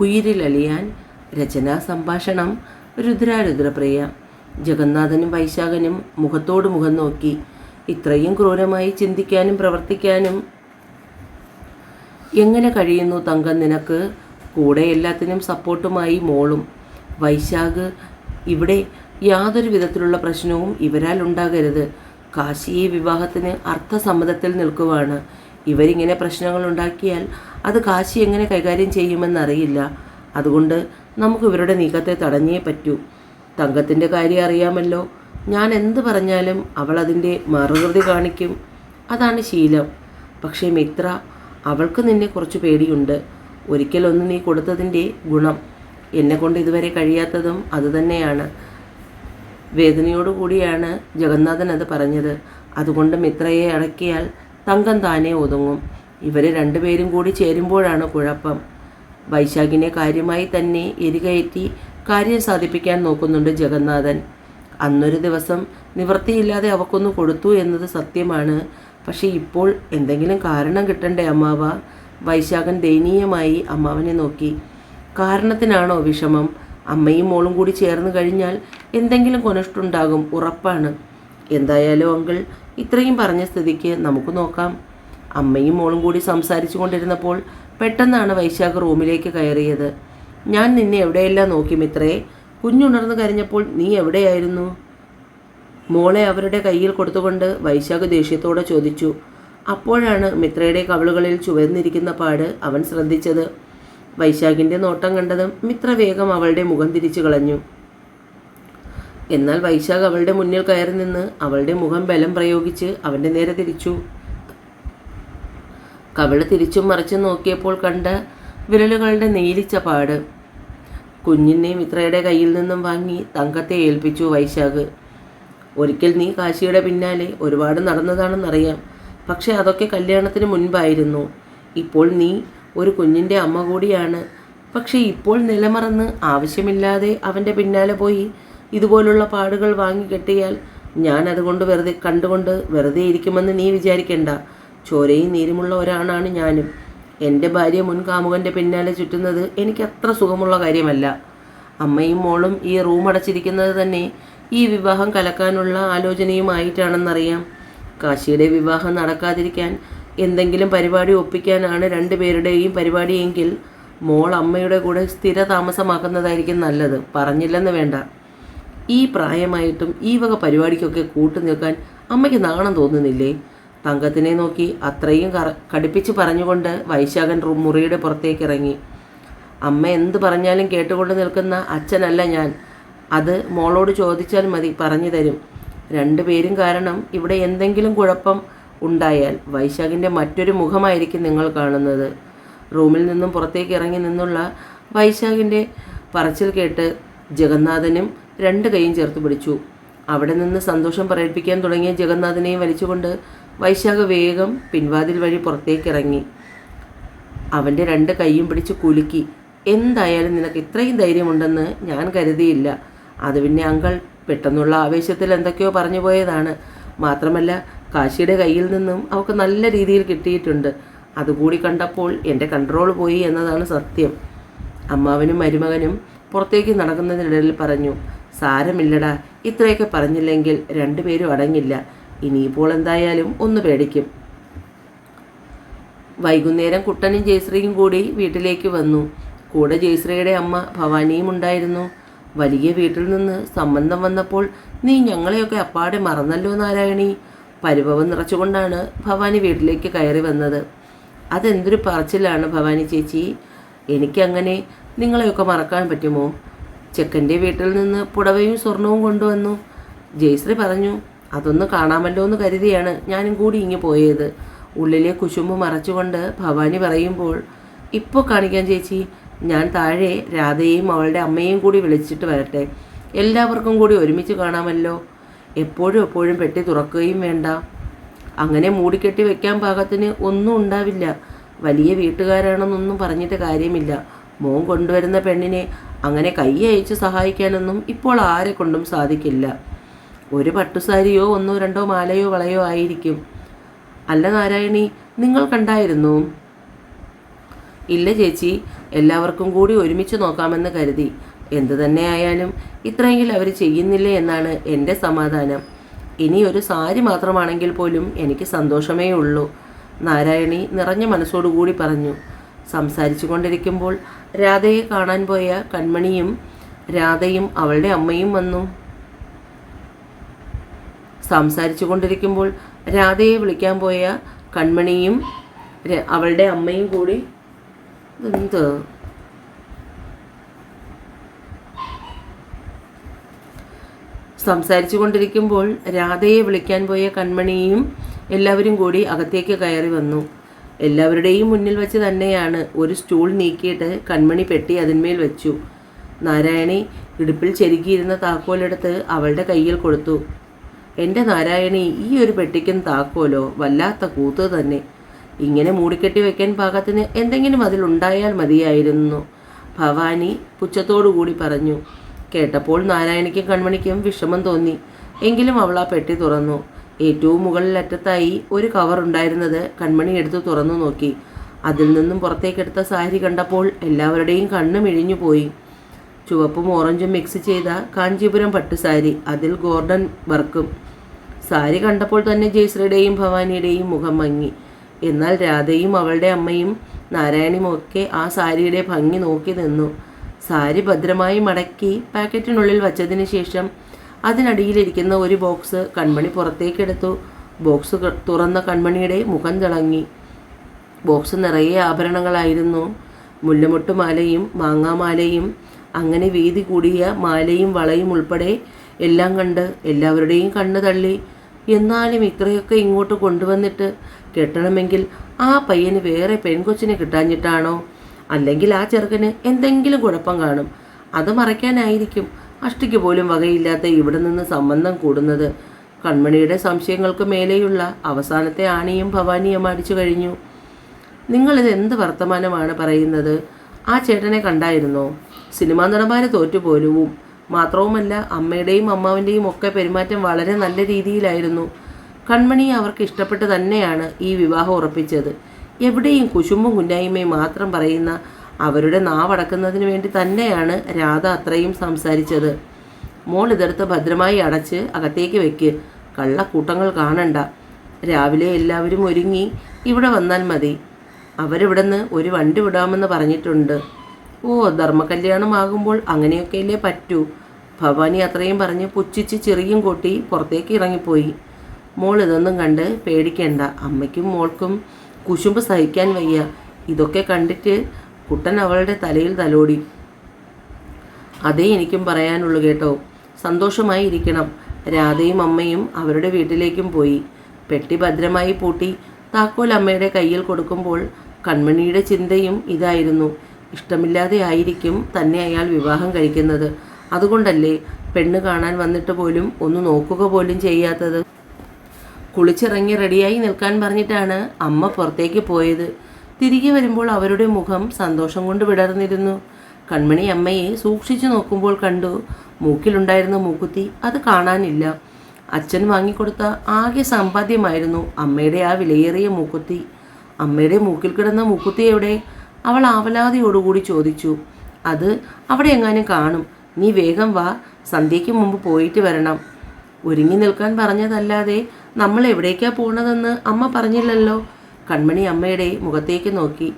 ഉയിരിലലിയാൻ. രചനാ സംഭാഷണം രുദ്രാരുദ്രപ്രിയ. ജഗന്നാഥനും വൈശാഖനും മുഖത്തോട് മുഖം നോക്കി. ഇത്രയും ക്രൂരമായി ചിന്തിക്കാനും പ്രവർത്തിക്കാനും എങ്ങനെ കഴിയുന്നു തങ്കം നിനക്ക്? കൂടെ എല്ലാത്തിനും സപ്പോർട്ടുമായി മോളും. വൈശാഖ്, ഇവിടെ യാതൊരു വിധത്തിലുള്ള പ്രശ്നവും ഇവരാൽ ഉണ്ടാകരുത്. കാശിയെ വിവാഹത്തിന് അർത്ഥസമ്മതത്തിൽ നിൽക്കുവാണ്. ഇവരിങ്ങനെ പ്രശ്നങ്ങൾ ഉണ്ടാക്കിയാൽ അത് കാശി എങ്ങനെ കൈകാര്യം ചെയ്യുമെന്നറിയില്ല. അതുകൊണ്ട് നമുക്ക് ഇവരുടെ നീക്കത്തെ തടഞ്ഞേ പറ്റൂ. തങ്കത്തിൻ്റെ കാര്യം അറിയാമല്ലോ. ഞാൻ എന്ത് പറഞ്ഞാലും അവൾ അതിൻ്റെ മറുകൃതി കാണിക്കും. അതാണ് ശീലം. പക്ഷേ മിത്ര, അവൾക്ക് നിന്നെ കുറച്ച് പേടിയുണ്ട്. ഒരിക്കലൊന്ന് നീ കൊടുത്തതിൻ്റെ ഗുണം എന്നെക്കൊണ്ട് ഇതുവരെ കഴിയാത്തതും അതുതന്നെയാണ്. വേദനയോടുകൂടിയാണ് ജഗന്നാഥൻ അത് പറഞ്ഞത്. അതുകൊണ്ട് മിത്രയെ അടക്കിയാൽ തങ്കം താനേ ഒതുങ്ങും. ഇവർ രണ്ടുപേരും കൂടി ചേരുമ്പോഴാണ് കുഴപ്പം. വൈശാഖിനെ കാര്യമായി തന്നെ എരികയറ്റി കാര്യം സാധിപ്പിക്കാൻ നോക്കുന്നുണ്ട് ജഗന്നാഥൻ. അന്നൊരു ദിവസം നിവൃത്തിയില്ലാതെ അവക്കൊന്ന് കൊടുത്തു എന്നത് സത്യമാണ്. പക്ഷേ ഇപ്പോൾ എന്തെങ്കിലും കാരണം കിട്ടണ്ടേ അമ്മാവ? വൈശാഖൻ ദയനീയമായി അമ്മാവനെ നോക്കി. കാരണത്തിനാണോ വിഷമം? അമ്മയും മോളും കൂടി ചേർന്ന് കഴിഞ്ഞാൽ എന്തെങ്കിലും കൊനഷ്ടുണ്ടാകും, ഉറപ്പാണ്. എന്തായാലും അങ്കിൾ ഇത്രയും പറഞ്ഞ സ്ഥിതിക്ക് നമുക്ക് നോക്കാം. അമ്മയും മോളും കൂടി സംസാരിച്ചു കൊണ്ടിരുന്നപ്പോൾ പെട്ടെന്നാണ് വൈശാഖ് റൂമിലേക്ക് കയറിയത്. ഞാൻ നിന്നെ എവിടെയെല്ലാം നോക്കി മിത്രേ. കുഞ്ഞുണർന്ന് കരഞ്ഞപ്പോൾ നീ എവിടെയായിരുന്നു? മോളെ അവരുടെ കയ്യിൽ കൊടുത്തുകൊണ്ട് വൈശാഖ് ദേഷ്യത്തോടെ ചോദിച്ചു. അപ്പോഴാണ് മിത്രയുടെ കവിളുകളിൽ ചുവന്നിരിക്കുന്ന പാട് അവൻ ശ്രദ്ധിച്ചത്. വൈശാഖിൻ്റെ നോട്ടം കണ്ടതും മിത്ര വേഗം അവളുടെ മുഖം തിരിച്ചു കളഞ്ഞു. എന്നാൽ വൈശാഖ് അവളുടെ മുന്നിൽ കയറി നിന്ന് അവളുടെ മുഖം ബലം പ്രയോഗിച്ച് അവൻ്റെ നേരെ തിരിച്ചു. കവിള് തിരിച്ചും മറിച്ചും നോക്കിയപ്പോൾ കണ്ട വിരലുകളുടെ നെയിലിച്ച പാട്. കുഞ്ഞിനെ മിത്രയുടെ കയ്യിൽ നിന്നും വാങ്ങി തങ്കത്തെ ഏൽപ്പിച്ചു വൈശാഖ്. ഒരിക്കൽ നീ കാശിയുടെ പിന്നാലെ ഒരുപാട് നടന്നതാണെന്നറിയാം. പക്ഷെ അതൊക്കെ കല്യാണത്തിന് മുൻപായിരുന്നു. ഇപ്പോൾ നീ ഒരു കുഞ്ഞിൻ്റെ അമ്മ കൂടിയാണ്. പക്ഷേ ഇപ്പോൾ നിലമറന്ന് ആവശ്യമില്ലാതെ അവൻ്റെ പിന്നാലെ പോയി ഇതുപോലുള്ള പാടുകൾ വാങ്ങി കെട്ടിയാൽ ഞാൻ അതുകൊണ്ട് കണ്ടുകൊണ്ട് വെറുതെ ഇരിക്കുമെന്ന് നീ വിചാരിക്കേണ്ട. ചോരയും നീരുമുള്ള ഒരാളാണ് ഞാനും. എൻ്റെ ഭാര്യ മുൻ കാമുകൻ്റെ പിന്നാലെ ചുറ്റുന്നത് എനിക്ക് അത്ര സുഖമുള്ള കാര്യമല്ല. അമ്മയും മോളും ഈ റൂം അടച്ചിരിക്കുന്നത് തന്നെ ഈ വിവാഹം കലക്കാനുള്ള ആലോചനയുമായിട്ടാണെന്നറിയാം. കാശിയുടെ വിവാഹം നടക്കാതിരിക്കാൻ എന്തെങ്കിലും പരിപാടി ഒപ്പിക്കാനാണ് രണ്ടുപേരുടെയും പരിപാടിയെങ്കിൽ മോൾ അമ്മയുടെ കൂടെ സ്ഥിര താമസമാക്കുന്നതായിരിക്കും നല്ലത്. പറഞ്ഞില്ലെന്ന് വേണ്ട. ഈ പ്രായമായിട്ടും ഈ വക പരിപാടിക്കൊക്കെ കൂട്ടു നിൽക്കാൻ അമ്മയ്ക്ക് നാണം തോന്നുന്നില്ലേ? തങ്കത്തിനെ നോക്കി അത്രയും കടുപ്പിച്ച് പറഞ്ഞുകൊണ്ട് വൈശാഖൻ മുറിയുടെ പുറത്തേക്ക് ഇറങ്ങി. അമ്മ എന്ത് പറഞ്ഞാലും കേട്ടുകൊണ്ട് നിൽക്കുന്ന അച്ഛനല്ല ഞാൻ. അത് മോളോട് ചോദിച്ചാൽ മതി, പറഞ്ഞു തരും. രണ്ടുപേരും കാരണം ഇവിടെ എന്തെങ്കിലും കുഴപ്പം ഉണ്ടായാൽ വൈശാഖിൻ്റെ മറ്റൊരു മുഖമായിരിക്കും നിങ്ങൾ കാണുന്നത്. റൂമിൽ നിന്നും പുറത്തേക്ക് ഇറങ്ങി നിന്നുള്ള വൈശാഖിൻ്റെ പറച്ചിൽ കേട്ട് ജഗന്നാഥനും രണ്ട് കൈയും ചേർത്ത് പിടിച്ചു. അവിടെ നിന്ന് സന്തോഷം പ്രകടിപ്പിക്കാൻ തുടങ്ങിയ ജഗന്നാഥനെയും വലിച്ചുകൊണ്ട് വൈശാഖ് വേഗം പിൻവാതിൽ വഴി പുറത്തേക്കിറങ്ങി. അവൻ്റെ രണ്ട് കൈയും പിടിച്ച് കുലുക്കി. എന്തായാലും നിനക്ക് ഇത്രയും ധൈര്യമുണ്ടെന്ന് ഞാൻ കരുതിയില്ല. അത് പിന്നെ അങ്കിൾ പെട്ടെന്നുള്ള ആവേശത്തിൽ എന്തൊക്കെയോ പറഞ്ഞു പോയതാണ്. മാത്രമല്ല കാശിയുടെ കയ്യിൽ നിന്നും അവൾക്ക് നല്ല രീതിയിൽ കിട്ടിയിട്ടുണ്ട്. അതുകൂടി കണ്ടപ്പോൾ എൻ്റെ കൺട്രോൾ പോയി എന്നതാണ് സത്യം. അമ്മാവനും മരുമകനും പുറത്തേക്ക് നടക്കുന്നതിനിടയിൽ പറഞ്ഞു. സാരമില്ലടാ, ഇത്രയൊക്കെ പറഞ്ഞില്ലെങ്കിൽ രണ്ടുപേരും അടങ്ങില്ല. ഇനിയിപ്പോൾ എന്തായാലും ഒന്ന് പേടിക്കും. വൈകുന്നേരം കുട്ടനും ജയശ്രീയും കൂടി വീട്ടിലേക്ക് വന്നു. കൂടെ ജയശ്രീയുടെ അമ്മ ഭവാനിയും ഉണ്ടായിരുന്നു. വലിയ വീട്ടിൽ നിന്ന് സംബന്ധം വന്നപ്പോൾ നീ ഞങ്ങളെയൊക്കെ അപ്പാടെ മറന്നല്ലോ നാരായണി. പരിഭവം നിറച്ചുകൊണ്ടാണ് ഭവാനി വീട്ടിലേക്ക് കയറി വന്നത്. അതെന്തൊരു പറച്ചിലാണ് ഭവാനി ചേച്ചി. എനിക്കങ്ങനെ നിങ്ങളെയൊക്കെ മറക്കാൻ പറ്റുമോ? ചെക്കൻ്റെ വീട്ടിൽ നിന്ന് പുടവയും സ്വർണവും കൊണ്ടുവന്നു. ജയശ്രീ പറഞ്ഞു. അതൊന്ന് കാണാമല്ലോ എന്ന് കരുതിയാണ് ഞാനും കൂടി ഇങ്ങ് പോയത്. ഉള്ളിലെ കുശുമ്പ് മറച്ചുകൊണ്ട് ഭവാനി പറയുമ്പോൾ, ഇപ്പോൾ കാണിക്കാൻ ചേച്ചി. ഞാൻ താഴെ രാധയെയും അവളുടെ അമ്മയെയും കൂടി വിളിച്ചിട്ട് വരട്ടെ. എല്ലാവർക്കും കൂടി ഒരുമിച്ച് കാണാമല്ലോ. എപ്പോഴും പെട്ടി തുറക്കുകയും വേണ്ട. അങ്ങനെ മൂടിക്കെട്ടി വെക്കാൻ പാകത്തിന് ഒന്നും ഉണ്ടാവില്ല. വലിയ വീട്ടുകാരാണെന്നൊന്നും പറഞ്ഞിട്ട് കാര്യമില്ല. മോൻ കൊണ്ടുവരുന്ന പെണ്ണിനെ അങ്ങനെ കൈ അയച്ച് സഹായിക്കാനൊന്നും ഇപ്പോൾ ആരെ കൊണ്ടും സാധിക്കില്ല. ഒരു പട്ടുസാരിയോ 1, 2 മാലയോ വളയോ ആയിരിക്കും. അല്ല നാരായണി, നിങ്ങൾ കണ്ടായിരുന്നു? ഇല്ല ചേച്ചി, എല്ലാവർക്കും കൂടി ഒരുമിച്ച് നോക്കാമെന്ന് കരുതി. എന്തു തന്നെയായാലും ഇത്രയെങ്കിലും അവർ ചെയ്യുന്നില്ലേ എന്നാണ് എൻ്റെ സമാധാനം. ഇനി ഒരു സാരി മാത്രമാണെങ്കിൽ പോലും എനിക്ക് സന്തോഷമേ ഉള്ളൂ, നാരായണി നിറഞ്ഞ മനസ്സോടുകൂടി പറഞ്ഞു. സംസാരിച്ചു കൊണ്ടിരിക്കുമ്പോൾ രാധയെ കാണാൻ പോയ കൺമണിയും രാധയും അവളുടെ അമ്മയും വന്നു. സംസാരിച്ചു കൊണ്ടിരിക്കുമ്പോൾ രാധയെ വിളിക്കാൻ പോയ കൺമണിയും അവളുടെ അമ്മയും കൂടി സംസാരിച്ചു കൊണ്ടിരിക്കുമ്പോൾ രാധയെ വിളിക്കാൻ പോയ കൺമണിയും എല്ലാവരും കൂടി അകത്തേക്ക് കയറി വന്നു. എല്ലാവരുടെയും മുന്നിൽ വെച്ച് തന്നെയാണ് ഒരു സ്റ്റൂൾ നീക്കിയിട്ട് കൺമണി പെട്ടി അതിന്മേൽ വെച്ചു. നാരായണി ഇടുപ്പിൽ ചെരുകിയിരുന്ന താക്കോലെടുത്ത് അവളുടെ കയ്യിൽ കൊടുത്തു. എൻ്റെ നാരായണി, ഈ ഒരു പെട്ടിക്കും താക്കോലോ? വല്ലാത്ത കൂത്ത് തന്നെ. ഇങ്ങനെ മൂടിക്കെട്ടി വയ്ക്കാൻ പാകത്തിന് എന്തെങ്കിലും അതിലുണ്ടായാൽ മതിയായിരുന്നു, ഭവാനി പുച്ഛത്തോടുകൂടി പറഞ്ഞു. കേട്ടപ്പോൾ നാരായണിക്കും കൺമണിക്കും വിഷമം തോന്നി. എങ്കിലും അവൾ ആ പെട്ടി തുറന്നു. ഏറ്റവും മുകളിലറ്റത്തായി ഒരു കവർ ഉണ്ടായിരുന്നത് കൺമണി എടുത്ത് തുറന്നു നോക്കി. അതിൽ നിന്നും പുറത്തേക്കെടുത്ത സാരി കണ്ടപ്പോൾ എല്ലാവരുടെയും കണ്ണ് മിഴിഞ്ഞു പോയി. ചുവപ്പും ഓറഞ്ചും മിക്സ് ചെയ്ത കാഞ്ചീപുരം പട്ടുസാരി, അതിൽ ഗോൾഡൻ വർക്കും. സാരി കണ്ടപ്പോൾ തന്നെ ജയശ്രീയുടെയും ഭവാനിയുടെയും മുഖം മങ്ങി. എന്നാൽ രാധയും അവളുടെ അമ്മയും നാരായണിയുമൊക്കെ ആ സാരിയുടെ ഭംഗി നോക്കി നിന്നു. സാരി ഭദ്രമായി മടക്കി പാക്കറ്റിനുള്ളിൽ വച്ചതിന് ശേഷം അതിനടിയിലിരിക്കുന്ന ഒരു ബോക്സ് കൺമണി പുറത്തേക്കെടുത്തു. ബോക്സ് തുറന്ന കൺമണിയുടെ മുഖം തിളങ്ങി. ബോക്സ് നിറയെ ആഭരണങ്ങളായിരുന്നു. മുല്ലമൊട്ടുമാലയും മാങ്ങാമാലയും അങ്ങനെ വീതി കൂടിയ മാലയും വളയും ഉൾപ്പെടെ എല്ലാം കണ്ട് എല്ലാവരുടെയും കണ്ണ് തള്ളി. എന്നാലും ഇത്രയൊക്കെ ഇങ്ങോട്ട് കൊണ്ടുവന്നിട്ട് കെട്ടണമെങ്കിൽ ആ പയ്യന് വേറെ പെൺകൊച്ചിനെ കിട്ടാഞ്ഞിട്ടാണോ? അല്ലെങ്കിൽ ആ ചെറുക്കന് എന്തെങ്കിലും കുഴപ്പം കാണും. അത് മറയ്ക്കാനായിരിക്കും അഷ്ടിക്ക് പോലും വകയില്ലാത്ത ഇവിടെ നിന്ന് സംബന്ധം കൂടുന്നത്. കൺമണിയുടെ സംശയങ്ങൾക്ക് മേലെയുള്ള അവസാനത്തെ ആണിയും ഭവാനിയും അടിച്ചു കഴിഞ്ഞു. നിങ്ങളിത് എന്ത് വർത്തമാനമാണ് പറയുന്നത്? ആ ചേട്ടനെ കണ്ടായിരുന്നോ? സിനിമാ നടന്മാരെ തോറ്റുപോലും. മാത്രവുമല്ല, അമ്മയുടെയും അമ്മാവിൻ്റെയും ഒക്കെ പെരുമാറ്റം വളരെ നല്ല രീതിയിലായിരുന്നു. കൺമണിയെ അവർക്ക് ഇഷ്ടപ്പെട്ട് തന്നെയാണ് ഈ വിവാഹം ഉറപ്പിച്ചത്. എവിടെയും കുശുമ്പും കുന്നായ്മയും മാത്രം പറയുന്ന അവരുടെ നാവടക്കുന്നതിന് വേണ്ടി തന്നെയാണ് രാധ അത്രയും സംസാരിച്ചത്. മോൾ ഇതെടുത്ത് ഭദ്രമായി അടച്ച് അകത്തേക്ക് വെക്ക്. കള്ളക്കൂട്ടങ്ങൾ കാണണ്ട. രാവിലെ എല്ലാവരും ഒരുങ്ങി ഇവിടെ വന്നാൽ മതി. അവരിവിടുന്ന് ഒരു വണ്ടി വിടാമെന്ന് പറഞ്ഞിട്ടുണ്ട്. ഓ, ധർമ്മകല്യാണമാകുമ്പോൾ അങ്ങനെയൊക്കെയല്ലേ പറ്റൂ. ഭവാനി അത്രയും പറഞ്ഞ് പുച്ഛിച്ച് ചെറിയും കൊട്ടി പുറത്തേക്ക് ഇറങ്ങിപ്പോയി. മോൾ ഇതൊന്നും കണ്ട് പേടിക്കേണ്ട. അമ്മയ്ക്കും മോൾക്കും കുശുമ്പ് സഹിക്കാൻ വയ്യ. ഇതൊക്കെ കണ്ടിട്ട് കുട്ടൻ അവളുടെ തലയിൽ തലോടി. അതേ എനിക്കും പറയാനുള്ളൂ കേട്ടോ. സന്തോഷമായി ഇരിക്കണം. രാധയും അമ്മയും അവരുടെ വീട്ടിലേക്കും പോയി. പെട്ടി ഭദ്രമായി പൂട്ടി താക്കോൽ അമ്മയുടെ കയ്യിൽ കൊടുക്കുമ്പോൾ കൺമണിയുടെ ചിന്തയും ഇതായിരുന്നു. ഇഷ്ടമില്ലാതെ ആയിരിക്കും തന്നെ അയാൾ വിവാഹം കഴിക്കുന്നത്. അതുകൊണ്ടല്ലേ പെണ്ണ് കാണാൻ വന്നിട്ട് പോലും ഒന്ന് നോക്കുക പോലും ചെയ്യാത്തത്. കുളിച്ചിറങ്ങി റെഡിയായി നിൽക്കാൻ പറഞ്ഞിട്ടാണ് അമ്മ പുറത്തേക്ക് പോയത്. തിരികെ വരുമ്പോൾ അവരുടെ മുഖം സന്തോഷം കൊണ്ട് വിടർന്നിരുന്നു. കൺമണി അമ്മയെ സൂക്ഷിച്ചു നോക്കുമ്പോൾ കണ്ടു മൂക്കിലുണ്ടായിരുന്ന മൂക്കുത്തി അത് കാണാനില്ല. അച്ഛൻ വാങ്ങിക്കൊടുത്ത ആകെ സമ്പാദ്യമായിരുന്നു അമ്മയുടെ ആ വിലയേറിയ മൂക്കുത്തി. അമ്മയുടെ മൂക്കിൽ കിടന്ന മൂക്കുത്തി എവിടെ? അവൾ ആവലാതിയോടുകൂടി ചോദിച്ചു. അത് അവിടെ എങ്ങാനും കാണും. നീ വേഗം വാ, സന്ധ്യയ്ക്ക് മുമ്പ് പോയിട്ട് വരണം. ഒരുങ്ങി നിൽക്കാൻ പറഞ്ഞതല്ലാതെ നമ്മൾ എവിടേക്കാ പോണതെന്ന് അമ്മ പറഞ്ഞില്ലല്ലോ. കൺമണി അമ്മയുടെ മുഖത്തേക്ക് നോക്കി.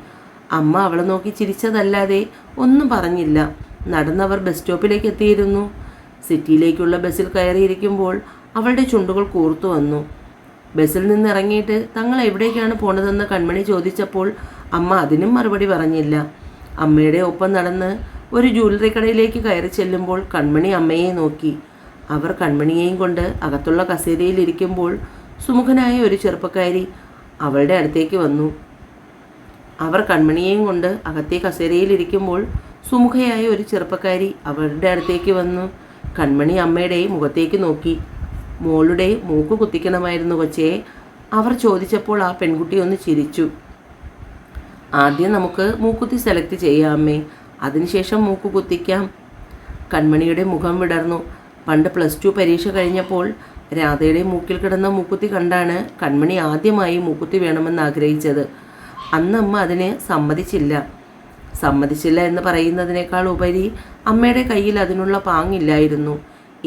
അമ്മ അവളെ നോക്കി ചിരിച്ചതല്ലാതെ ഒന്നും പറഞ്ഞില്ല. നടന്നവർ ബസ് സ്റ്റോപ്പിലേക്ക് എത്തിയിരുന്നു. സിറ്റിയിലേക്കുള്ള ബസ്സിൽ കയറിയിരിക്കുമ്പോൾ അവളുടെ ചുണ്ടുകൾ കൂർത്തു വന്നു. ബസ്സിൽ നിന്ന് ഇറങ്ങിയിട്ട് തങ്ങൾ എവിടേക്കാണ് പോണതെന്ന് കൺമണി ചോദിച്ചപ്പോൾ അമ്മ അതിനും മറുപടി പറഞ്ഞില്ല. അമ്മയുടെ ഒപ്പം നടന്ന് ഒരു ജ്വല്ലറി കടയിലേക്ക് കയറി ചെല്ലുമ്പോൾ കൺമണി അമ്മയെ നോക്കി. അവർ കൺമണിയെയും കൊണ്ട് അകത്തുള്ള കസേരയിൽ ഇരിക്കുമ്പോൾ സുമുഖനായ ഒരു ചെറുപ്പക്കാരി അവളുടെ അടുത്തേക്ക് വന്നു. അവർ കൺമണിയെയും കൊണ്ട് അകത്തെ കസേരയിൽ ഇരിക്കുമ്പോൾ സുമുഖയായ ഒരു ചെറുപ്പക്കാരി അവളുടെ അടുത്തേക്ക് വന്നു. കൺമണി അമ്മയുടെ മുഖത്തേക്ക് നോക്കി. മോളുടെ മൂക്ക് കുത്തിക്കണമായിരുന്നു കൊച്ചേ. അവർ ചോദിച്ചപ്പോൾ ആ പെൺകുട്ടി ഒന്ന് ചിരിച്ചു. ആദ്യം നമുക്ക് മൂക്കുത്തി സെലക്ട് ചെയ്യാം അമ്മേ, അതിനുശേഷം മൂക്ക് കുത്തിക്കാം. കൺമണിയുടെ മുഖം വിടർന്നു. പണ്ട് +2 പരീക്ഷ കഴിഞ്ഞപ്പോൾ രാധയുടെ മൂക്കിൽ കിടന്ന മൂക്കുത്തി കണ്ടാണ് കൺമണി ആദ്യമായി മൂക്കുത്തി വേണമെന്ന് ആഗ്രഹിച്ചത്. അന്നമ്മ അതിന് സമ്മതിച്ചില്ല. സമ്മതിച്ചില്ല എന്ന് പറയുന്നതിനേക്കാൾ ഉപരി അമ്മയുടെ കയ്യിൽ അതിനുള്ള പാങ്ങില്ലായിരുന്നു.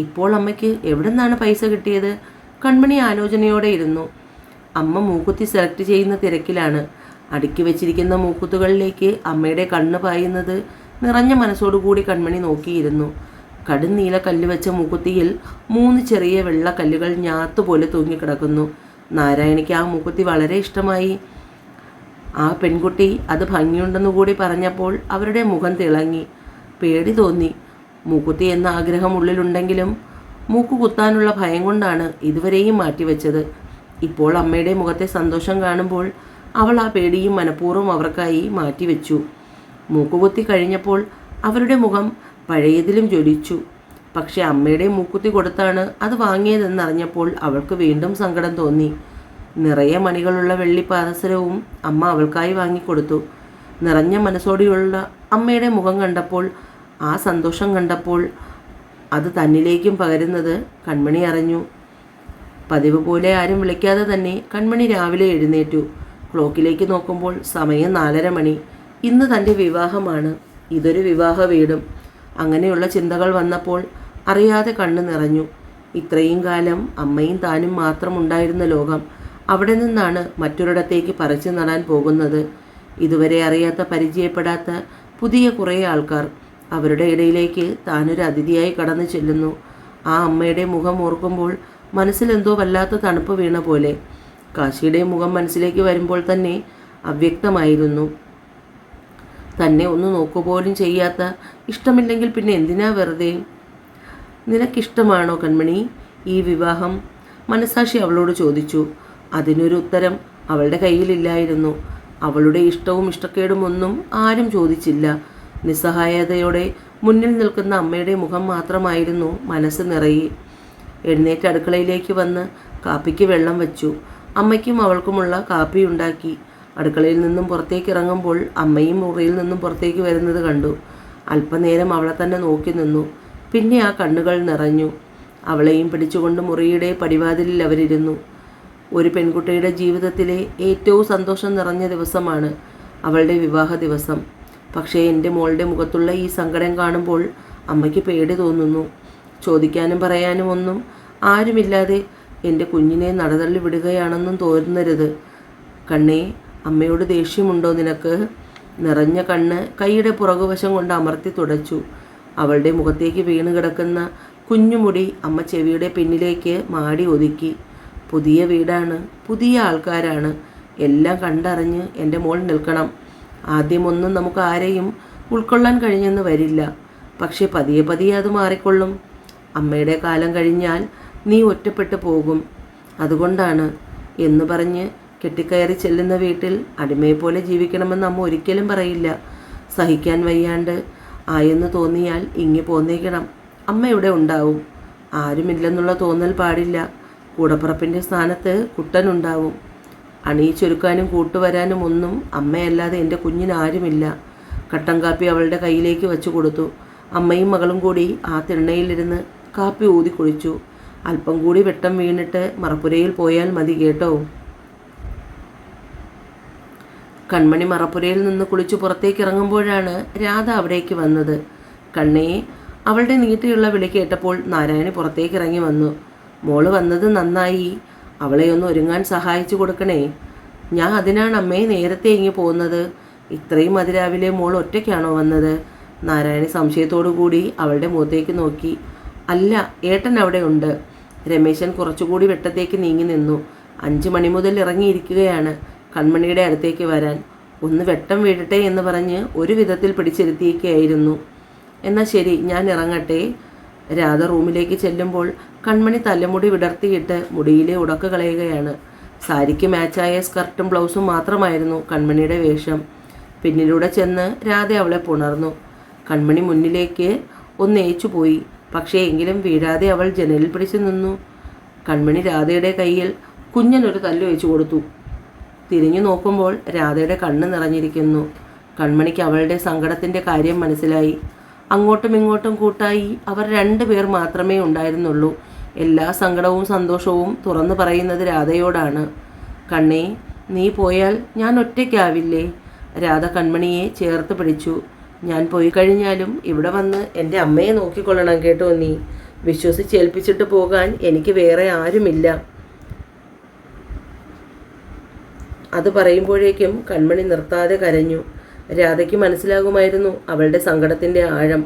ഇപ്പോൾ അമ്മയ്ക്ക് എവിടെ നിന്നാണ് പൈസ കിട്ടിയത്? കൺമണി ആലോചനയോടെ ഇരുന്നു. അമ്മ മൂക്കുത്തി സെലക്ട് ചെയ്യുന്ന തിരക്കിലാണ്. അടുക്കി വെച്ചിരിക്കുന്ന മൂക്കുത്തുകളിലേക്ക് അമ്മയുടെ കണ്ണ് പായുന്നത് നിറഞ്ഞ മനസ്സോടുകൂടി കൺമണി നോക്കിയിരുന്നു. കടുന്നീല കല്ല് വെച്ച മൂക്കുത്തിയിൽ 3 ചെറിയ വെള്ള കല്ലുകൾ ഞാത്തുപോലെ തൂങ്ങിക്കിടക്കുന്നു. നാരായണിക്ക് ആ മൂക്കുത്തി വളരെ ഇഷ്ടമായി. ആ പെൺകുട്ടി അത് ഭംഗിയുണ്ടെന്നു കൂടി പറഞ്ഞപ്പോൾ അവരുടെ മുഖം തിളങ്ങി. പേടി തോന്നി. മൂക്കുത്തി എന്ന ആഗ്രഹം ഉള്ളിലുണ്ടെങ്കിലും മൂക്കു കുത്താനുള്ള ഭയം കൊണ്ടാണ് ഇതുവരെയും മാറ്റിവെച്ചത്. ഇപ്പോൾ അമ്മയുടെ മുഖത്തെ സന്തോഷം കാണുമ്പോൾ അവൾ ആ പേടിയും മനഃപൂർവ്വം അവർക്കായി മാറ്റിവെച്ചു. മൂക്കുകുത്തി കഴിഞ്ഞപ്പോൾ അവരുടെ മുഖം പഴയതിലും ജ്വലിച്ചു. പക്ഷെ അമ്മയുടെ മൂക്കുത്തി കൊടുത്താണ് അത് വാങ്ങിയതെന്നറിഞ്ഞപ്പോൾ അവൾക്ക് വീണ്ടും സങ്കടം തോന്നി. നിറയെ മണികളുള്ള വെള്ളി പാദസരവും അമ്മ അവൾക്കായി വാങ്ങിക്കൊടുത്തു. നിറഞ്ഞ മനസ്സോടെയുള്ള അമ്മയുടെ മുഖം കണ്ടപ്പോൾ, ആ സന്തോഷം കണ്ടപ്പോൾ അത് തന്നിലേക്കും പകരുന്നത് കൺമണി അറിഞ്ഞു. പതിവ് പോലെ ആരും വിളിക്കാതെ തന്നെ കൺമണി രാവിലെ എഴുന്നേറ്റു. ക്ലോക്കിലേക്ക് നോക്കുമ്പോൾ സമയം 4:30 മണി. ഇന്ന് തൻ്റെ വിവാഹമാണ്. ഇതൊരു വിവാഹ വീടും. അങ്ങനെയുള്ള ചിന്തകൾ വന്നപ്പോൾ അറിയാതെ കണ്ണ് നിറഞ്ഞു. ഇത്രയും കാലം അമ്മയും താനും മാത്രം ഉണ്ടായിരുന്ന ലോകം അവിടെ നിന്നാണ് മറ്റൊരിടത്തേക്ക് പറിച്ചു നടാൻ പോകുന്നത്. ഇതുവരെ അറിയാത്ത, പരിചയപ്പെടാത്ത പുതിയ കുറേ ആൾക്കാർ. അവരുടെ ഇടയിലേക്ക് താനൊരു അതിഥിയായി കടന്നു ചെല്ലുന്നു. ആ അമ്മയുടെ മുഖം ഓർക്കുമ്പോൾ മനസ്സിലെന്തോ വല്ലാത്ത തണുപ്പ് വീണ പോലെ. കാശിയുടെ മുഖം മനസ്സിലേക്ക് വരുമ്പോൾ തന്നെ അവ്യക്തമായിരുന്നു. തന്നെ ഒന്ന് നോക്കുപോലും ചെയ്യാത്ത, ഇഷ്ടമില്ലെങ്കിൽ പിന്നെ എന്തിനാ വെറുതെ? നിനക്കിഷ്ടമാണോ കൺമണി ഈ വിവാഹം? മനസാക്ഷി അവളോട് ചോദിച്ചു. അതിനൊരു ഉത്തരം അവളുടെ കയ്യിലില്ലായിരുന്നു. അവളുടെ ഇഷ്ടവും ഇഷ്ടക്കേടും ഒന്നും ആരും ചോദിച്ചില്ല. നിസ്സഹായതയോടെ മുന്നിൽ നിൽക്കുന്ന അമ്മയുടെ മുഖം മാത്രമായിരുന്നു മനസ്സ് നിറയെ. എഴുന്നേറ്റ് അടുക്കളയിലേക്ക് വന്ന് കാപ്പിക്ക് വെള്ളം വെച്ചു. അമ്മയ്ക്കും അവൾക്കുമുള്ള കാപ്പി ഉണ്ടാക്കി. അടുക്കളയിൽ നിന്നും പുറത്തേക്ക് ഇറങ്ങുമ്പോൾ അമ്മയും മുറിയിൽ നിന്നും പുറത്തേക്ക് വരുന്നത് കണ്ടു. അല്പനേരം അവളെ തന്നെ നോക്കി നിന്നു. പിന്നെ ആ കണ്ണുകൾ നിറഞ്ഞു. അവളെയും പിടിച്ചുകൊണ്ട് മുറിയുടെ പടിവാതിലിൽ അവരിരുന്നു. ഒരു പെൺകുട്ടിയുടെ ജീവിതത്തിലെ ഏറ്റവും സന്തോഷം നിറഞ്ഞ ദിവസമാണ് അവളുടെ വിവാഹ ദിവസം. പക്ഷേ എൻ്റെ മോളുടെ മുഖത്തുള്ള ഈ സങ്കടം കാണുമ്പോൾ അമ്മയ്ക്ക് പേടി തോന്നുന്നു. ചോദിക്കാനും പറയാനും ഒന്നും ആരുമില്ലാതെ എൻ്റെ കുഞ്ഞിനെ നടതള്ളി വിടുകയാണെന്നും തോന്നരുത്. കണ്ണേ, അമ്മയോട് ദേഷ്യമുണ്ടോ നിനക്ക്? നിറഞ്ഞ കണ്ണ് കൈയുടെ പുറകുവശം കൊണ്ട് അമർത്തി തുടച്ചു. അവളുടെ മുഖത്തേക്ക് വീണ് കിടക്കുന്ന കുഞ്ഞുമുടി അമ്മ ചെവിയുടെ പിന്നിലേക്ക് മാടി ഒതുക്കി. പുതിയ വീടാണ്, പുതിയ ആൾക്കാരാണ്. എല്ലാം കണ്ടറിഞ്ഞ് എൻ്റെ മോൾ നിൽക്കണം. ആദ്യമൊന്നും നമുക്ക് ആരെയും ഉൾക്കൊള്ളാൻ കഴിഞ്ഞെന്ന് വരില്ല. പക്ഷേ പതിയെ പതിയെ അത് മാറിക്കൊള്ളും. അമ്മയുടെ കാലം കഴിഞ്ഞാൽ നീ ഒറ്റപ്പെട്ടു പോകും. അതുകൊണ്ടാണ് എന്ന് പറഞ്ഞ് കെട്ടിക്കയറി ചെല്ലുന്ന വീട്ടിൽ അടിമയെപ്പോലെ ജീവിക്കണമെന്ന് അമ്മ ഒരിക്കലും പറയില്ല. സഹിക്കാൻ വയ്യാണ്ട് ആയെന്ന് തോന്നിയാൽ ഇങ്ങി പോന്നേക്കണം. അമ്മ ഇവിടെ ഉണ്ടാവും. ആരുമില്ലെന്നുള്ള തോന്നൽ പാടില്ല. കൂടപ്പുറപ്പിൻ്റെ സ്ഥാനത്ത് കുട്ടനുണ്ടാവും. അണിയിച്ചൊരുക്കാനും കൂട്ടുവരാനും ഒന്നും അമ്മയല്ലാതെ എൻ്റെ കുഞ്ഞിന് ആരുമില്ല. കട്ടൻ കാപ്പി അവളുടെ കയ്യിലേക്ക് വെച്ചു കൊടുത്തു. അമ്മയും മകളും കൂടി ആ തിണ്ണയിലിരുന്ന് കാപ്പി ഊതി കുടിച്ചു. അല്പം കൂടി വെട്ടം വീണിട്ട് മറപ്പുരയിൽ പോയാൽ മതി കേട്ടോ. കൺമണി മറപ്പുരയിൽ നിന്ന് കുളിച്ചു പുറത്തേക്ക് ഇറങ്ങുമ്പോഴാണ് രാധ അവിടേക്ക് വന്നത്. കണ്ണേ, അവളുടെ നീട്ടിയുള്ള വിളി കേട്ടപ്പോൾ നാരായണി പുറത്തേക്ക് ഇറങ്ങി വന്നു. മോള് വന്നത് നന്നായി. അവളെ ഒന്ന് ഒരുങ്ങാൻ സഹായിച്ചു കൊടുക്കണേ. ഞാൻ അതിനാണ് അമ്മയെ നേരത്തെ ഇങ്ങി പോകുന്നത്. ഇത്രയും അതിരാവിലെ മോൾ ഒറ്റയ്ക്കാണോ വന്നത്? നാരായണി സംശയത്തോടു കൂടി അവളുടെ മുഖത്തേക്ക് നോക്കി. അല്ല, ഏട്ടൻ അവിടെ ഉണ്ട്. രമേശൻ കുറച്ചുകൂടി വെട്ടത്തേക്ക് നീങ്ങി നിന്നു. 5 മണി മുതൽ ഇറങ്ങിയിരിക്കുകയാണ് കൺമണിയുടെ അടുത്തേക്ക് വരാൻ. ഒന്ന് വെട്ടം വീഴട്ടെ എന്ന് പറഞ്ഞ് ഒരു വിധത്തിൽ പിടിച്ചിരുത്തിയിരിക്കുകയായിരുന്നു. എന്നാൽ ശരി, ഞാൻ ഇറങ്ങട്ടെ. രാധ റൂമിലേക്ക് ചെല്ലുമ്പോൾ കൺമണി തലമുടി വിടർത്തിയിട്ട് മുടിയിലെ ഉടക്ക് കളയുകയാണ്. സാരിക്ക് മാച്ചായ സ്കർട്ടും ബ്ലൗസും മാത്രമായിരുന്നു കൺമണിയുടെ വേഷം. പിന്നിലൂടെ ചെന്ന് രാധ അവളെ പുണർന്നു. കൺമണി മുന്നിലേക്ക് ഒന്നേച്ചു പോയി. പക്ഷേ എങ്കിലും വീഴാതെ അവൾ ജനലിൽ പിടിച്ചു നിന്നു. കൺമണി രാധയുടെ കയ്യിൽ കുഞ്ഞനൊരു തല്ല് വെച്ചു കൊടുത്തു. തിരിഞ്ഞു നോക്കുമ്പോൾ രാധയുടെ കണ്ണ് നിറഞ്ഞിരിക്കുന്നു. കൺമണിക്ക് അവളുടെ സങ്കടത്തിൻ്റെ കാര്യം മനസ്സിലായി. അങ്ങോട്ടും ഇങ്ങോട്ടും കൂട്ടായി അവർ 2 പേർ മാത്രമേ ഉണ്ടായിരുന്നുള്ളൂ. എല്ലാ സങ്കടവും സന്തോഷവും തുറന്നു പറയുന്നത് രാധയോടാണ്. കണ്ണേ, നീ പോയാൽ ഞാൻ ഒറ്റയ്ക്കാവില്ലേ? രാധ കൺമണിയെ ചേർത്ത് പിടിച്ചു. ഞാൻ പോയി കഴിഞ്ഞാലും ഇവിടെ വന്ന് എൻ്റെ അമ്മയെ നോക്കിക്കൊള്ളണം കേട്ടോ നീ. വിശ്വസിച്ചേൽപ്പിച്ചിട്ട് പോകാൻ എനിക്ക് വേറെ ആരുമില്ല. അത് പറയുമ്പോഴേക്കും കൺമണി നിർത്താതെ കരഞ്ഞു. രാധയ്ക്ക് മനസ്സിലാകുമായിരുന്നു അവളുടെ സങ്കടത്തിൻ്റെ ആഴം.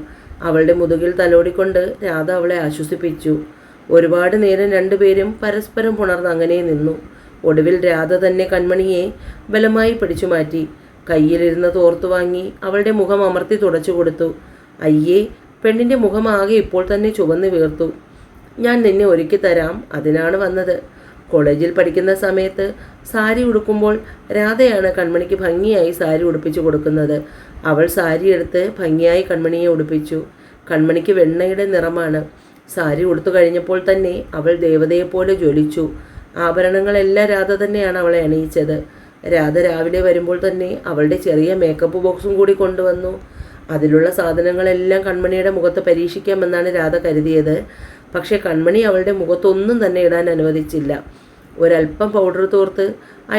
അവളുടെ മുതുകിൽ തലോടിക്കൊണ്ട് രാധ അവളെ ആശ്വസിപ്പിച്ചു. ഒരുപാട് നേരം രണ്ടുപേരും പരസ്പരം പുണർന്ന് അങ്ങനെ നിന്നു. ഒടുവിൽ രാധ തന്നെ കൺമണിയെ ബലമായി പിടിച്ചു മാറ്റി. കയ്യിലിരുന്ന് തോർത്തു വാങ്ങി അവളുടെ മുഖം അമർത്തി തുടച്ചു കൊടുത്തു. അയ്യേ, പെണ്ണിൻ്റെ മുഖമാകെ ഇപ്പോൾ തന്നെ ചുവന്ന് വീർത്തു. ഞാൻ നിന്നെ ഒരുക്കി തരാം, അതിനാണ് വന്നത്. കോളേജിൽ പഠിക്കുന്ന സമയത്ത് സാരി ഉടുക്കുമ്പോൾ രാധയാണ് കൺമണിക്ക് ഭംഗിയായി സാരി ഉടുപ്പിച്ചു കൊടുക്കുന്നത്. അവൾ സാരി എടുത്ത് ഭംഗിയായി കൺമണിയെ ഉടുപ്പിച്ചു. കൺമണിക്ക് വെണ്ണയുടെ നിറമാണ്. സാരി ഉടുത്തു കഴിഞ്ഞപ്പോൾ തന്നെ അവൾ ദേവതയെപ്പോലെ ജ്വലിച്ചു. ആഭരണങ്ങളെല്ലാം രാധ തന്നെയാണ് അവളെ അണിയിച്ചത്. രാധ രാവിലെ വരുമ്പോൾ തന്നെ അവളുടെ ചെറിയ മേക്കപ്പ് ബോക്സും കൂടി കൊണ്ടുവന്നു. അതിലുള്ള സാധനങ്ങളെല്ലാം കൺമണിയുടെ മുഖത്ത് പരീക്ഷിക്കാമെന്നാണ് രാധ കരുതിയത്. പക്ഷേ കൺമണി അവളുടെ മുഖത്തൊന്നും തന്നെ ഇടാൻ അനുവദിച്ചില്ല. ഒരല്പം പൗഡർ തോർത്ത്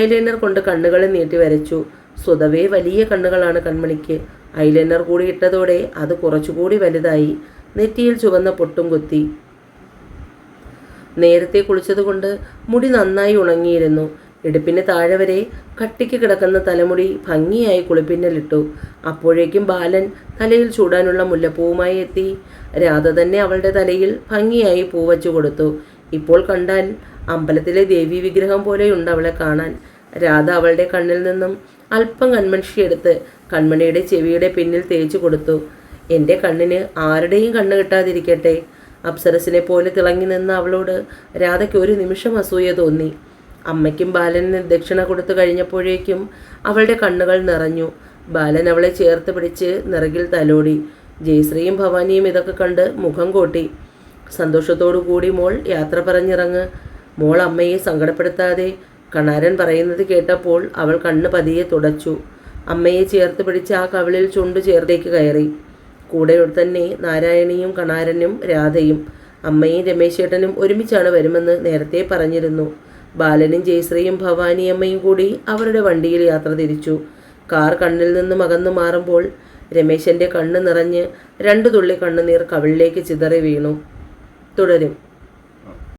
ഐലൈനർ കൊണ്ട് കണ്ണുകളെ നീട്ടി വരച്ചു. സ്വതവേ വലിയ കണ്ണുകളാണ് കൺമണിക്ക്. ഐലൈനർ കൂടി ഇട്ടതോടെ അത് കുറച്ചുകൂടി വലുതായി. നെറ്റിയിൽ ചുവന്ന പൊട്ടും കുത്തി. നേരത്തെ കുളിച്ചതുകൊണ്ട് മുടി നന്നായി ഉണങ്ങിയിരുന്നു. ഇടുപ്പിന് താഴെ വരെ കട്ടിക്ക് കിടക്കുന്ന തലമുടി ഭംഗിയായി കുളിപ്പിന്നലിട്ടു. അപ്പോഴേക്കും ബാലൻ തലയിൽ ചൂടാനുള്ള മുല്ലപ്പൂവുമായി എത്തി. രാധ തന്നെ അവളുടെ തലയിൽ ഭംഗിയായി പൂവച്ചു കൊടുത്തു. ഇപ്പോൾ കണ്ടാൽ അമ്പലത്തിലെ ദേവീ വിഗ്രഹം പോലെയുണ്ട് അവളെ കാണാൻ. രാധ അവളുടെ കണ്ണിൽ നിന്നും അല്പം കൺമഷി എടുത്ത് കൺമണിയുടെ ചെവിയുടെ പിന്നിൽ തേച്ചു കൊടുത്തു. എൻ്റെ കണ്ണിന് ആരുടെയും കണ്ണ് കിട്ടാതിരിക്കട്ടെ. അപ്സരസിനെ പോലെ തിളങ്ങി നിന്ന അവളോട് രാധയ്ക്ക് ഒരു നിമിഷം അസൂയ തോന്നി. അമ്മയ്ക്കും ബാലന് ദക്ഷിണ കൊടുത്തു കഴിഞ്ഞപ്പോഴേക്കും അവളുടെ കണ്ണുകൾ നിറഞ്ഞു. ബാലൻ അവളെ ചേർത്ത് പിടിച്ച് നിറകിൽ തലോടി. ജയശ്രീയും ഭവാനിയും ഇതൊക്കെ കണ്ട് മുഖം കോട്ടി. സന്തോഷത്തോടു കൂടി മോൾ യാത്ര പറഞ്ഞിറങ്ങ്. മോൾ അമ്മയെ സങ്കടപ്പെടുത്താതെ. കണാരൻ പറയുന്നത് കേട്ടപ്പോൾ അവൾ കണ്ണ് പതിയെ തുടച്ചു. അമ്മയെ ചേർത്ത് പിടിച്ച് ആ കവിളിൽ ചുണ്ടു ചേർത്തേക്ക് കയറി. കൂടെ തന്നെ നാരായണിയും കണാരനും രാധയും. അമ്മയും രമേശേട്ടനും ഒരുമിച്ചാണ് വരുമെന്ന് നേരത്തെ പറഞ്ഞിരുന്നു. ബാലനും ജയശ്രീയും ഭവാനിയമ്മയും കൂടി അവരുടെ വണ്ടിയിൽ യാത്ര തിരിച്ചു. കാർ കണ്ണിൽ നിന്നും അകന്നു മാറുമ്പോൾ രമേശൻ്റെ കണ്ണ് നിറഞ്ഞ് 2 തുള്ളി കണ്ണുനീർ കവിളിലേക്ക് ചിതറി വീണു. തുടരും.